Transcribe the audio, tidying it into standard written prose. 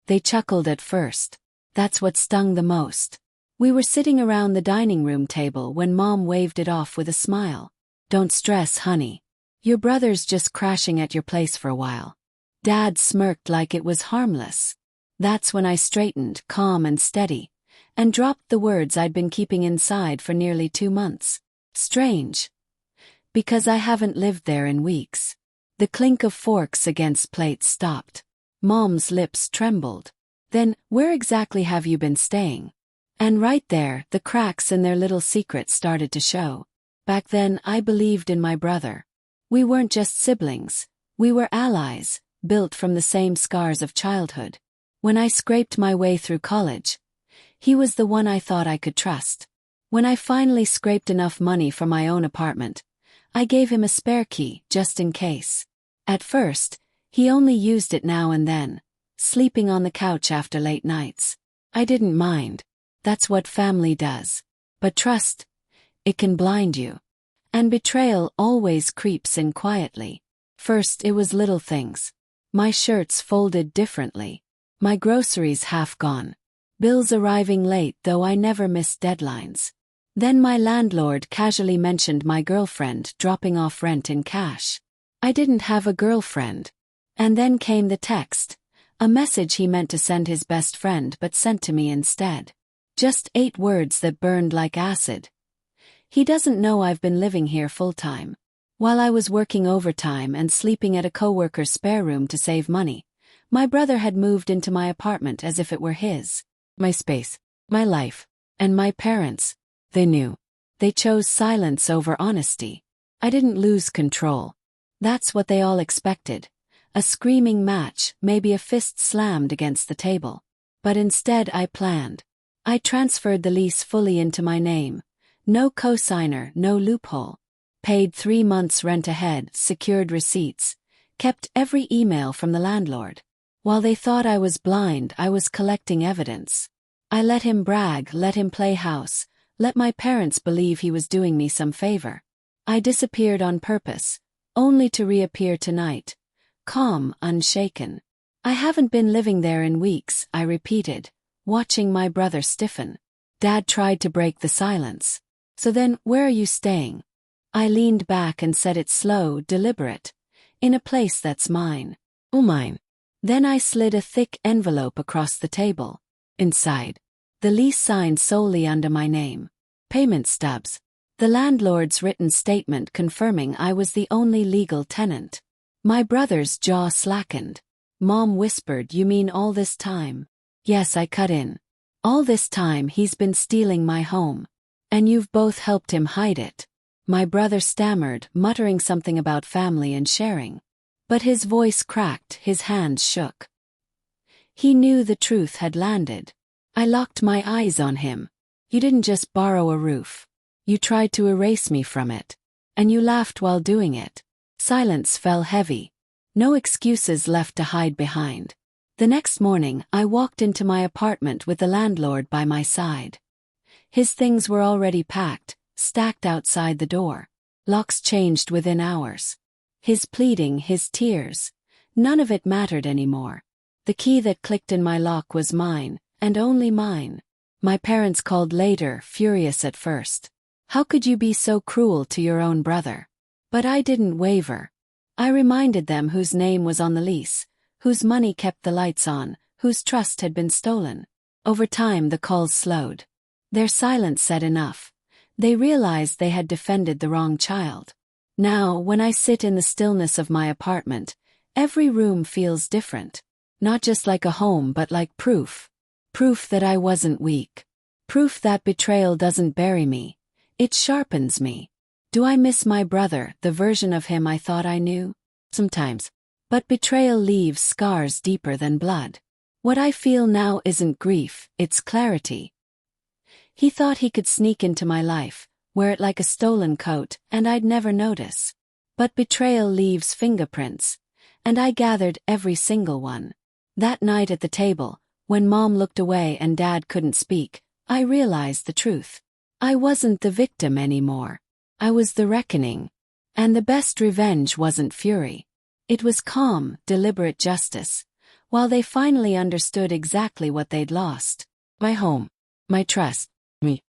They chuckled at first. That's what stung the most. We were sitting around the dining room table when Mom waved it off with a smile. Don't stress, honey. Your brother's just crashing at your place for a while. Dad smirked like it was harmless. That's when I straightened, calm and steady, and dropped the words I'd been keeping inside for nearly 2 months. Strange. Because I haven't lived there in weeks. The clink of forks against plates stopped. Mom's lips trembled. Then, where exactly have you been staying? And right there, the cracks in their little secret started to show. Back then, I believed in my brother. We weren't just siblings. We were allies, built from the same scars of childhood. When I scraped my way through college, he was the one I thought I could trust. When I finally scraped enough money for my own apartment, I gave him a spare key, just in case. At first, he only used it now and then, sleeping on the couch after late nights. I didn't mind. That's what family does. But trust, it can blind you. And betrayal always creeps in quietly. First, it was little things. My shirts folded differently. My groceries half gone. Bills arriving late, though I never missed deadlines. Then my landlord casually mentioned my girlfriend dropping off rent in cash. I didn't have a girlfriend. And then came the text. A message he meant to send his best friend but sent to me instead. Just 8 words that burned like acid. He doesn't know I've been living here full-time. While I was working overtime and sleeping at a coworker's spare room to save money, my brother had moved into my apartment as if it were his. My space, my life, and my parents. They knew. They chose silence over honesty. I didn't lose control. That's what they all expected. A screaming match, maybe a fist slammed against the table. But instead I planned. I transferred the lease fully into my name. No cosigner, no loophole. Paid 3 months rent ahead, secured receipts. Kept every email from the landlord. While they thought I was blind, I was collecting evidence. I let him brag, let him play house, let my parents believe he was doing me some favor. I disappeared on purpose, only to reappear tonight. Calm, unshaken. I haven't been living there in weeks, I repeated, watching my brother stiffen. Dad tried to break the silence. So then, where are you staying? I leaned back and said it slow, deliberate. In a place that's mine. Oh, mine. Then I slid a thick envelope across the table. Inside, the lease signed solely under my name. Payment stubs. The landlord's written statement confirming I was the only legal tenant. My brother's jaw slackened. Mom whispered, "You mean all this time?" Yes, I cut in. All this time he's been stealing my home. And you've both helped him hide it. My brother stammered, muttering something about family and sharing. But his voice cracked, his hands shook. He knew the truth had landed. I locked my eyes on him. You didn't just borrow a roof. You tried to erase me from it. And you laughed while doing it. Silence fell heavy. No excuses left to hide behind. The next morning, I walked into my apartment with the landlord by my side. His things were already packed, stacked outside the door. Locks changed within hours. His pleading, his tears. None of it mattered anymore. The key that clicked in my lock was mine, and only mine. My parents called later, furious at first. How could you be so cruel to your own brother? But I didn't waver. I reminded them whose name was on the lease, whose money kept the lights on, whose trust had been stolen. Over time the calls slowed. Their silence said enough. They realized they had defended the wrong child. Now, when I sit in the stillness of my apartment, every room feels different. Not just like a home but like proof. Proof that I wasn't weak. Proof that betrayal doesn't bury me. It sharpens me. Do I miss my brother, the version of him I thought I knew? Sometimes. But betrayal leaves scars deeper than blood. What I feel now isn't grief, it's clarity. He thought he could sneak into my life, wear it like a stolen coat, and I'd never notice. But betrayal leaves fingerprints, and I gathered every single one. That night at the table, when Mom looked away and Dad couldn't speak, I realized the truth. I wasn't the victim anymore. I was the reckoning. And the best revenge wasn't fury. It was calm, deliberate justice. while they finally understood exactly what they'd lost. My home. My trust. Me.